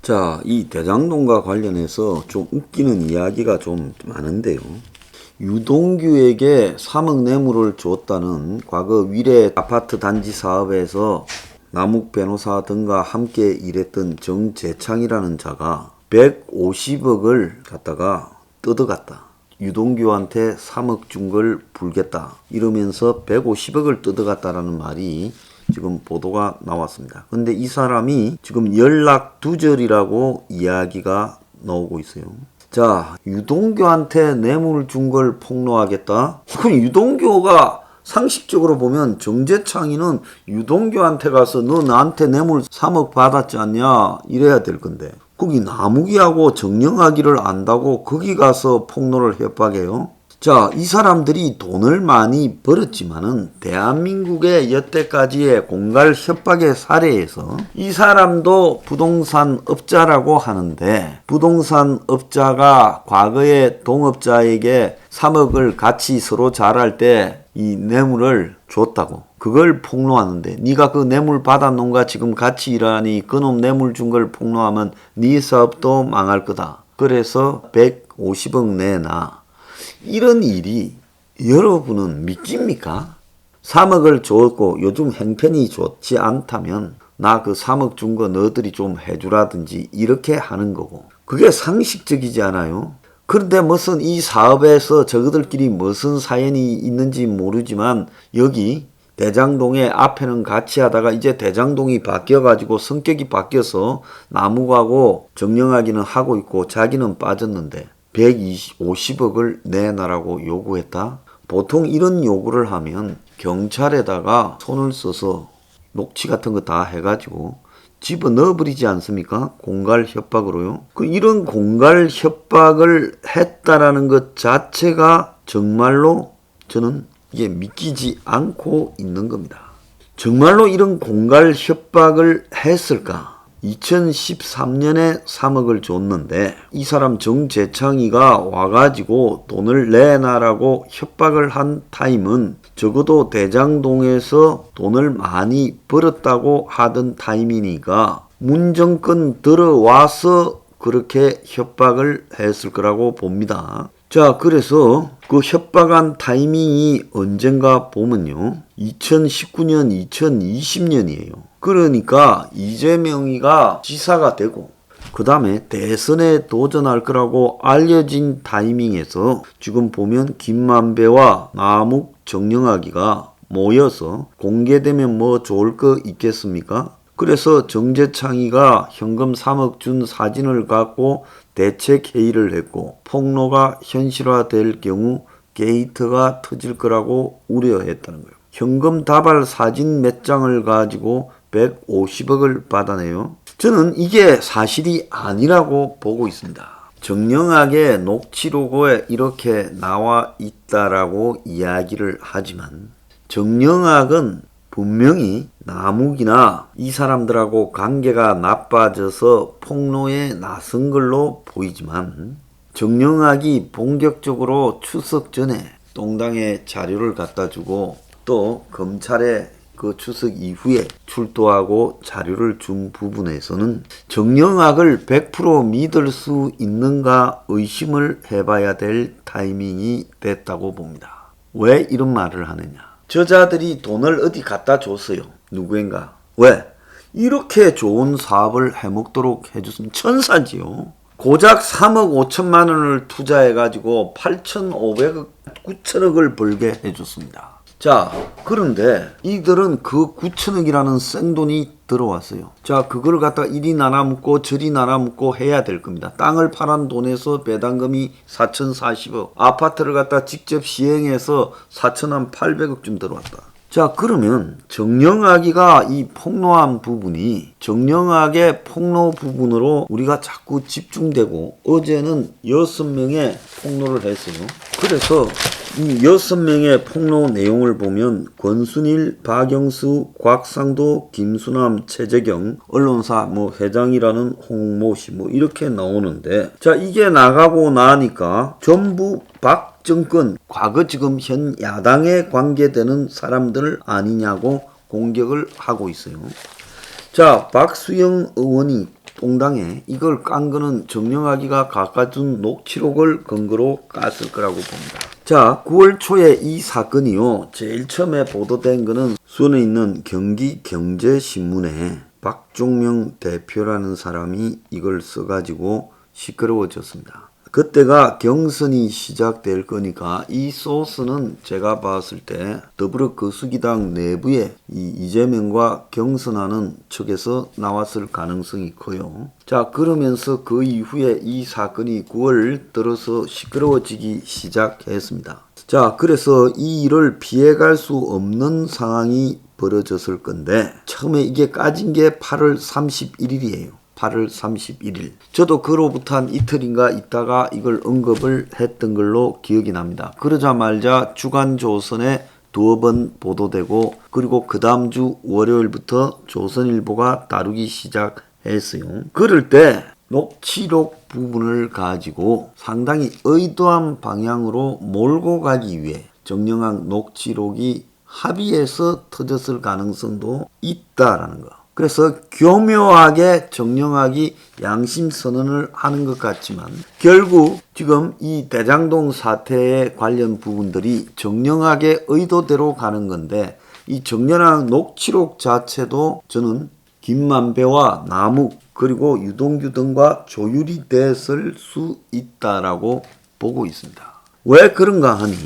자, 이 대장동과 관련해서 좀 웃기는 이야기가 좀 많은데요. 유동규에게 3억 뇌물을 줬다는 과거 위례 아파트 단지 사업에서 남욱 변호사 등과 함께 일했던 정재창이라는 자가 150억을 갖다가 뜯어갔다. 유동규한테 3억 준 걸 불겠다. 이러면서 150억을 뜯어갔다라는 말이 지금 보도가 나왔습니다. 근데 이 사람이 지금 연락 두절이라고 이야기가 나오고 있어요. 자, 유동규한테 뇌물을 준 걸 폭로하겠다? 그럼 유동규가 상식적으로 보면 정재창이는 유동규한테 가서 너 나한테 뇌물 3억 받았지 않냐? 이래야 될 건데. 거기 남욱이하고 정영하기를 안다고 거기 가서 폭로를 협박해요? 자, 이 사람들이 돈을 많이 벌었지만은 대한민국의 여태까지의 공갈 협박의 사례에서 이 사람도 부동산 업자라고 하는데 부동산 업자가 과거에 동업자에게 3억을 같이 서로 잘할 때 이 뇌물을 줬다고 그걸 폭로하는데 네가 그 뇌물 받았는가 지금 같이 일하니 그놈 뇌물 준 걸 폭로하면 네 사업도 망할 거다. 그래서 150억 내놔. 이런 일이 여러분은 믿깁니까? 3억을 줬고 요즘 행편이 좋지 않다면 나 그 3억 준 거 너희들이 좀 해주라든지 이렇게 하는 거고 그게 상식적이지 않아요? 그런데 무슨 이 사업에서 저그들끼리 무슨 사연이 있는지 모르지만 여기 대장동에 앞에는 같이 하다가 이제 대장동이 바뀌어가지고 성격이 바뀌어서 남욱하고 정영하기는 하고 있고 자기는 빠졌는데 150억을 내놔라고 요구했다? 보통 이런 요구를 하면 경찰에다가 손을 써서 녹취 같은 거 다 해가지고 집어 넣어버리지 않습니까? 공갈 협박으로요. 이런 공갈 협박을 했다라는 것 자체가 정말로 저는 이게 믿기지 않고 있는 겁니다. 정말로 이런 공갈 협박을 했을까? 2013년에 3억을 줬는데 이 사람 정재창이가 와가지고 돈을 내놔라고 협박을 한 타임은 적어도 대장동에서 돈을 많이 벌었다고 하던 타임이니까 문정권 들어와서 그렇게 협박을 했을 거라고 봅니다. 자, 그래서 그 협박한 타이밍이 언젠가 보면요. 2019년, 2020년이에요. 그러니까 이재명이가 지사가 되고 그 다음에 대선에 도전할 거라고 알려진 타이밍에서 지금 보면 김만배와 남욱, 정영하기가 모여서 공개되면 뭐 좋을 거 있겠습니까? 그래서 정재창이가 현금 3억 준 사진을 갖고 대책 회의를 했고 폭로가 현실화될 경우 게이트가 터질 거라고 우려했다는 거예요. 현금 다발 사진 몇 장을 가지고 150억을 받아내요. 저는 이게 사실이 아니라고 보고 있습니다. 정영하게 녹취록에 이렇게 나와 있다라고 이야기를 하지만 정영학은 분명히 남욱이나 이 사람들하고 관계가 나빠져서 폭로에 나선 걸로 보이지만 정영학이 본격적으로 추석 전에 동당에 자료를 갖다 주고 또 검찰에 그 추석 이후에 출두하고 자료를 준 부분에서는 정영학을 100% 믿을 수 있는가 의심을 해봐야 될 타이밍이 됐다고 봅니다. 왜 이런 말을 하느냐? 저자들이 돈을 어디 갖다 줬어요. 누구인가? 왜? 이렇게 좋은 사업을 해먹도록 해줬으면 천사지요. 고작 3억 5천만 원을 투자해가지고 8,500억, 9천억을 벌게 해줬습니다. 자, 그런데 이들은 그 9천억이라는 생돈이 들어왔어요. 자, 그걸 갖다가 이리 나눠 묻고 저리 나눠 묻고 해야 될 겁니다. 땅을 팔은 돈에서 배당금이 4,040억, 아파트를 갖다 직접 시행해서 4,800억쯤 들어왔다. 자, 그러면 정영하기가 이 폭로한 부분이 정영학의 폭로 부분으로 우리가 자꾸 집중되고 어제는 6명의 폭로를 했어요. 그래서 이 6명의 폭로 내용을 보면 권순일, 박영수, 곽상도, 김수남, 최재경, 언론사 뭐 회장이라는 홍모씨 뭐 이렇게 나오는데 자, 이게 나가고 나니까 전부 정권, 과거 지금 현 야당에 관계되는 사람들 아니냐고 공격을 하고 있어요. 자, 박수영 의원이 똥당에 이걸 깐 거는 정영학이가 갖가준 녹취록을 근거로 깠을 거라고 봅니다. 자, 9월 초에 이 사건이요. 제일 처음에 보도된 거는 수원에 있는 경기경제신문에 박종명 대표라는 사람이 이걸 써가지고 시끄러워졌습니다. 그때가 경선이 시작될 거니까 이 소스는 제가 봤을 때 더불어거수기당 내부에 이 이재명과 경선하는 측에서 나왔을 가능성이 커요. 자, 그러면서 그 이후에 이 사건이 9월 들어서 시끄러워지기 시작했습니다. 자, 그래서 이 일을 피해갈 수 없는 상황이 벌어졌을 건데 처음에 이게 까진 게 8월 31일이에요. 8월 31일. 저도 그로부터 한 이틀인가 있다가 이걸 언급을 했던 걸로 기억이 납니다. 그러자마자 주간조선에 두어 번 보도되고 그리고 그 다음 주 월요일부터 조선일보가 다루기 시작했어요. 그럴 때 녹취록 부분을 가지고 상당히 의도한 방향으로 몰고 가기 위해 정영학 녹취록이 합의해서 터졌을 가능성도 있다라는 거. 그래서 교묘하게 정영학이 양심선언을 하는 것 같지만 결국 지금 이 대장동 사태에 관련 부분들이 정영학의 의도대로 가는 건데 이 정영학 녹취록 자체도 저는 김만배와 남욱 그리고 유동규 등과 조율이 됐을 수 있다라고 보고 있습니다. 왜 그런가 하니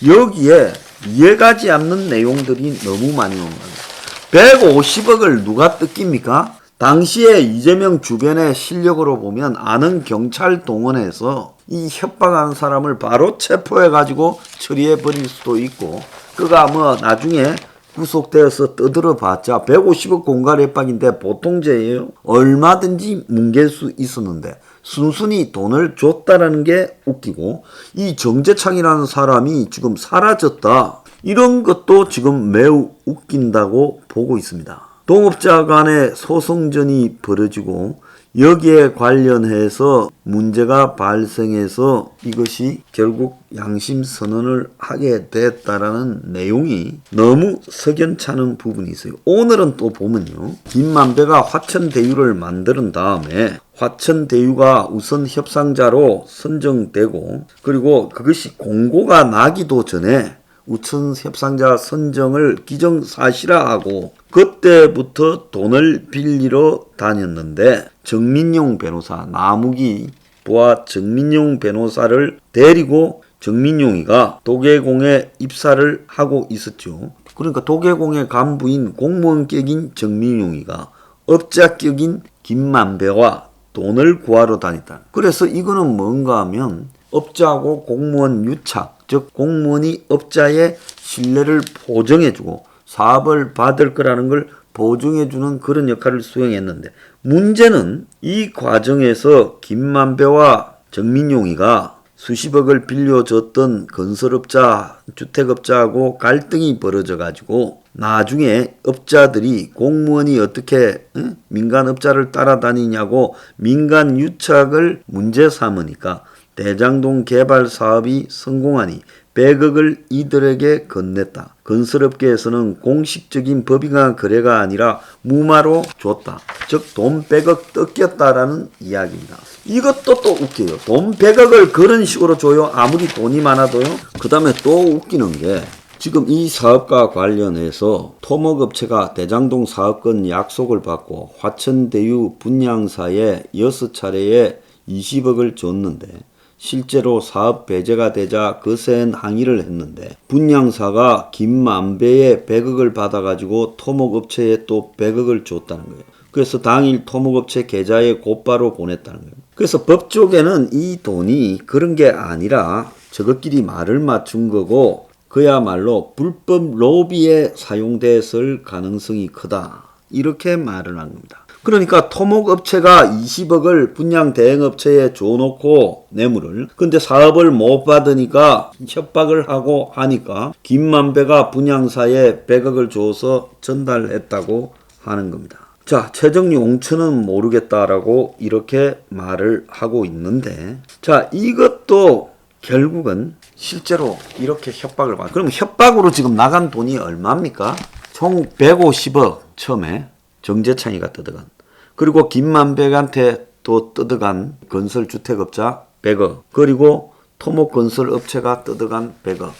여기에 이해가지 않는 내용들이 너무 많이 온 겁니다. 150억을 누가 뜯깁니까? 당시에 이재명 주변의 실력으로 보면 아는 경찰 동원해서 이 협박하는 사람을 바로 체포해가지고 처리해버릴 수도 있고 그가 뭐 나중에 구속되어서 떠들어봤자 150억 공갈 협박인데 보통 죄예요. 얼마든지 뭉갤 수 있었는데 순순히 돈을 줬다라는 게 웃기고 이 정재창이라는 사람이 지금 사라졌다. 이런 것도 지금 매우 웃긴다고 보고 있습니다. 동업자 간의 소송전이 벌어지고 여기에 관련해서 문제가 발생해서 이것이 결국 양심선언을 하게 됐다라는 내용이 너무 석연찮은 부분이 있어요. 오늘은 또 보면요. 김만배가 화천대유를 만드는 다음에 화천대유가 우선 협상자로 선정되고 그리고 그것이 공고가 나기도 전에 우선 협상자 선정을 기정사실화하고 그때부터 돈을 빌리러 다녔는데 정민용 변호사, 남욱이 부하 정민용 변호사를 데리고 정민용이가 도계공에 입사를 하고 있었죠. 그러니까 도계공의 간부인 공무원격인 정민용이가 업자격인 김만배와 돈을 구하러 다녔다. 그래서 이거는 뭔가 하면 업자하고 공무원 유착, 즉 공무원이 업자의 신뢰를 보정해주고 사업을 받을 거라는 걸 보증해주는 그런 역할을 수행했는데 문제는 이 과정에서 김만배와 정민용이가 수십억을 빌려줬던 건설업자, 주택업자하고 갈등이 벌어져가지고 나중에 업자들이 공무원이 어떻게 민간업자를 따라다니냐고 민간 유착을 문제 삼으니까 대장동 개발 사업이 성공하니 100억을 이들에게 건넸다. 건설업계에서는 공식적인 법인간 거래가 아니라 무마로 줬다. 즉 돈 100억 뜯겼다라는 이야기입니다. 이것도 또 웃겨요. 돈 100억을 그런 식으로 줘요. 아무리 돈이 많아도요. 그 다음에 또 웃기는 게 지금 이 사업과 관련해서 토목업체가 대장동 사업권 약속을 받고 화천대유 분양사에 6차례에 20억을 줬는데 실제로 사업 배제가 되자 거센 항의를 했는데 분양사가 김만배의 100억을 받아가지고 토목업체에 또 100억을 줬다는 거예요. 그래서 당일 토목업체 계좌에 곧바로 보냈다는 거예요. 그래서 법조계는 이 돈이 그런 게 아니라 저것끼리 말을 맞춘 거고 그야말로 불법 로비에 사용됐을 가능성이 크다. 이렇게 말을 한 겁니다. 그러니까 토목업체가 20억을 분양 대행업체에 줘놓고 뇌물을 근데 사업을 못 받으니까 협박을 하고 하니까 김만배가 분양사에 100억을 줘서 전달했다고 하는 겁니다. 자, 최정 용처는 모르겠다라고 이렇게 말을 하고 있는데 자, 이것도 결국은 실제로 이렇게 협박을 받아. 그럼 협박으로 지금 나간 돈이 얼마입니까? 총 150억 처음에 정재창이가 뜯어간. 그리고 김만백한테 또 뜯어간 건설주택업자 100억. 그리고 토목건설업체가 뜯어간 100억.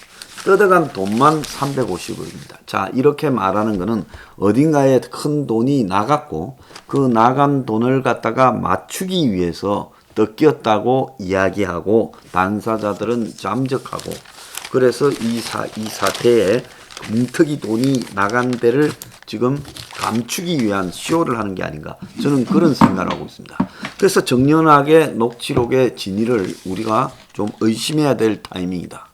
뜯어간 돈만 350억입니다. 자, 이렇게 말하는 거는 어딘가에 큰 돈이 나갔고 그 나간 돈을 갖다가 맞추기 위해서 뜯겼다고 이야기하고 당사자들은 잠적하고 그래서 이 사태에 뭉터기 돈이 나간 데를 지금 감추기 위한 쇼를 하는 게 아닌가 저는 그런 생각을 하고 있습니다. 그래서 정연하게 녹취록의 진위를 우리가 좀 의심해야 될 타이밍이다.